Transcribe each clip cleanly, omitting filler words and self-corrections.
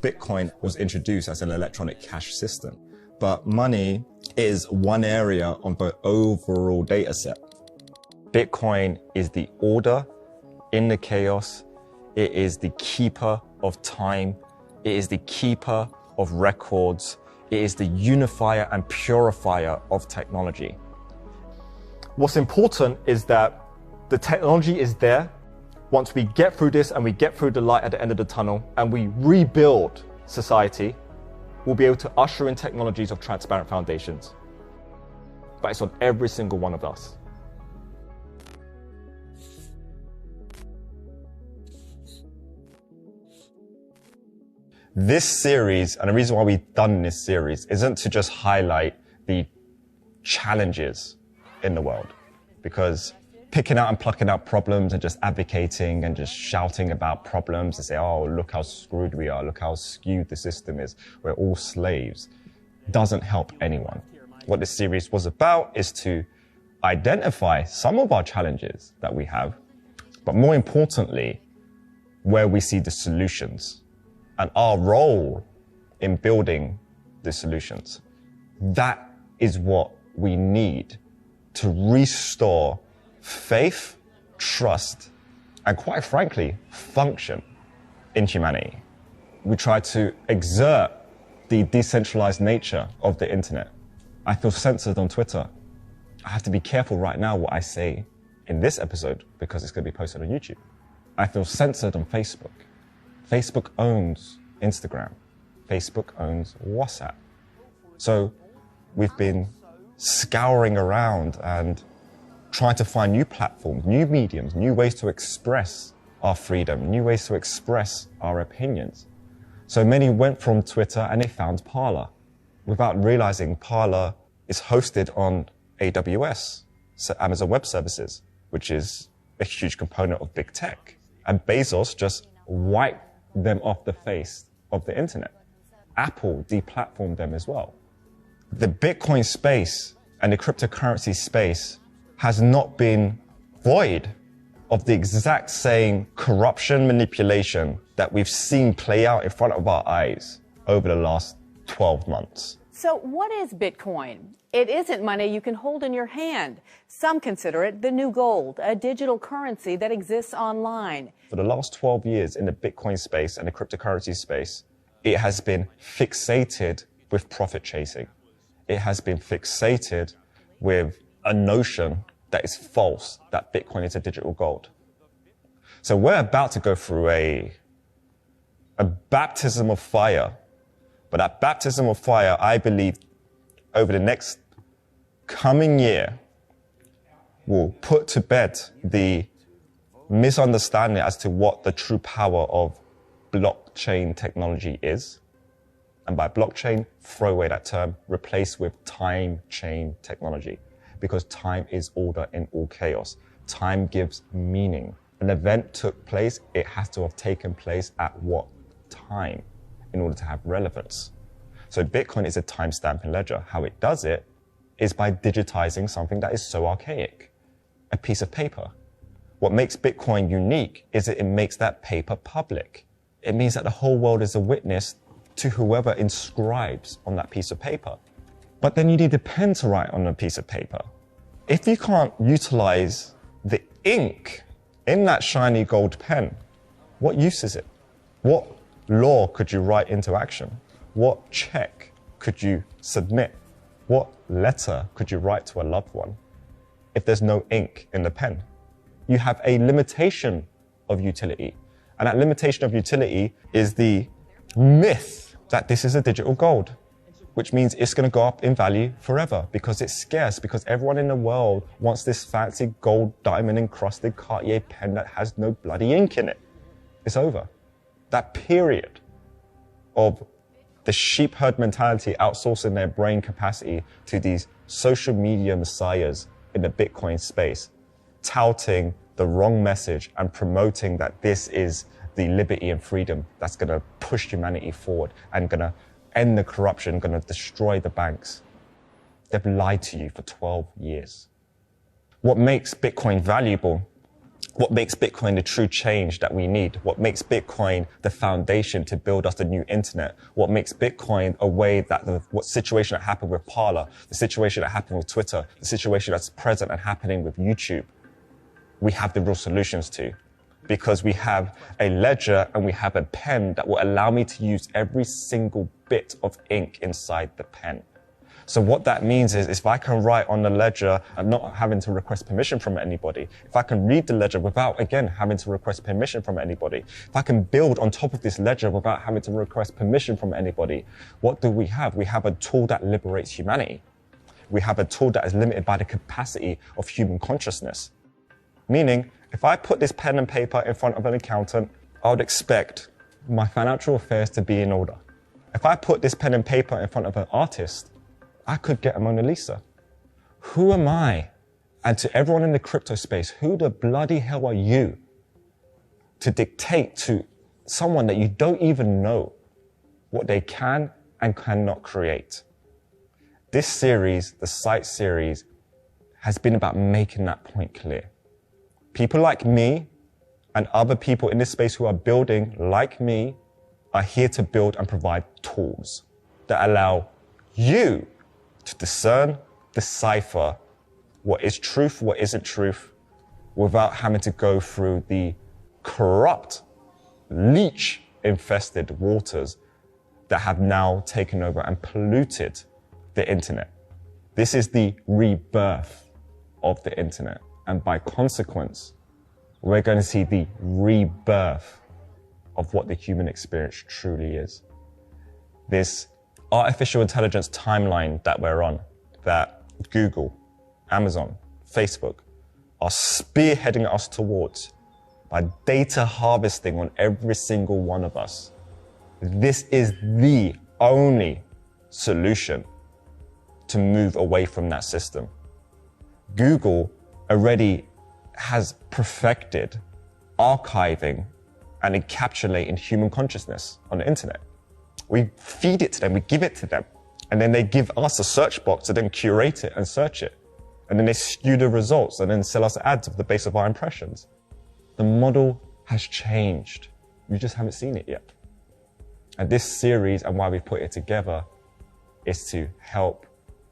Bitcoin was introduced as an electronic cash system, but money is one area on the overall data set. Bitcoin is the order in the chaos. It is the keeper of time. It is the keeper of records. It is the unifier and purifier of technology. What's important is that the technology is there. Once we get through this and we get through the light at the end of the tunnel and we rebuild society, we'll be able to usher in technologies of transparent foundations. But it's on every single one of us. This series, and the reason why we've done this series, isn't to just highlight the challenges in the world, because picking out and plucking out problems and just advocating and just shouting about problems and say, oh, look how screwed we are, look how skewed the system is, we're all slaves, doesn't help anyone. What this series was about is to identify some of our challenges that we have, but more importantly, where we see the solutions and our role in building the solutions. That is what we need to restore faith, trust, and quite frankly, function in humanity. We try to exert the decentralized nature of the internet. I feel censored on Twitter. I have to be careful right now what I say in this episode because it's going to be posted on YouTube. I feel censored on Facebook. Facebook owns Instagram. Facebook owns WhatsApp. So we've been scouring around and trying to find new platforms, new mediums, new ways to express our freedom, new ways to express our opinions. So many went from Twitter and they found Parler without realizing Parler is hosted on AWS, so Amazon Web Services, which is a huge component of big tech. And Bezos just wiped them off the face of the internet. Apple deplatformed them as well. The Bitcoin space and the cryptocurrency space has not been void of the exact same corruption manipulation that we've seen play out in front of our eyes over the last 12 months. So what is Bitcoin? It isn't money you can hold in your hand. Some consider it the new gold, a digital currency that exists online. For the last 12 years in the Bitcoin space and the cryptocurrency space, it has been fixated with profit chasing. It has been fixated with a notion that is false, that Bitcoin is a digital gold. So we're about to go through a baptism of fire. But that baptism of fire, I believe, over the next coming year, will put to bed the misunderstanding as to what the true power of blockchain technology is. And by blockchain, throw away that term, replace with time chain technology. Because time is order in all chaos. Time gives meaning. An event took place, it has to have taken place at what time in order to have relevance. So Bitcoin is a time-stamping ledger. How it does it is by digitizing something that is so archaic, a piece of paper. What makes Bitcoin unique is that it makes that paper public. It means that the whole world is a witness to whoever inscribes on that piece of paper. But then you need a pen to write on a piece of paper. If you can't utilize the ink in that shiny gold pen, what use is it? What law could you write into action? What check could you submit? What letter could you write to a loved one if there's no ink in the pen? You have a limitation of utility. And that limitation of utility is the myth that this is a digital gold, which means it's going to go up in value forever because it's scarce, because everyone in the world wants this fancy gold diamond encrusted Cartier pen that has no bloody ink in it. It's over. That period of the sheep herd mentality outsourcing their brain capacity to these social media messiahs in the Bitcoin space, touting the wrong message and promoting that this is the liberty and freedom that's going to push humanity forward and going to end the corruption, going to destroy the banks. They've lied to you for 12 years. What makes Bitcoin valuable what makes Bitcoin the true change that we need, what makes Bitcoin the foundation to build us the new internet, what makes Bitcoin a way that what situation that happened with Parler, the situation that happened with Twitter, the situation that's present and happening with YouTube, we have the real solutions to. Because we have a ledger and we have a pen that will allow me to use every single bit of ink inside the pen. So what that means is if I can write on the ledger and not having to request permission from anybody, if I can read the ledger without, again, having to request permission from anybody, if I can build on top of this ledger without having to request permission from anybody, what do we have? We have a tool that liberates humanity. We have a tool that is limited by the capacity of human consciousness. Meaning, if I put this pen and paper in front of an accountant, I would expect my financial affairs to be in order. If I put this pen and paper in front of an artist, I could get a Mona Lisa. Who am I? And to everyone in the crypto space, who the bloody hell are you to dictate to someone that you don't even know what they can and cannot create? This series, the Site series, has been about making that point clear. People like me and other people in this space who are building like me are here to build and provide tools that allow you to discern, decipher what is truth, what isn't truth, without having to go through the corrupt, leech-infested waters that have now taken over and polluted the internet. This is the rebirth of the internet. And by consequence, we're going to see the rebirth of what the human experience truly is. This artificial intelligence timeline that we're on, that Google, Amazon, Facebook are spearheading us towards by data harvesting on every single one of us. This is the only solution to move away from that system. Google already has perfected archiving and encapsulating human consciousness on the internet. We feed it to them, we give it to them, and then they give us a search box to then curate it and search it. And then they skew the results and then sell us ads off the base of our impressions. The model has changed. You just haven't seen it yet. And this series and why we've put it together is to help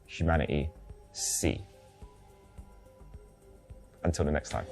humanity see. Until the next time.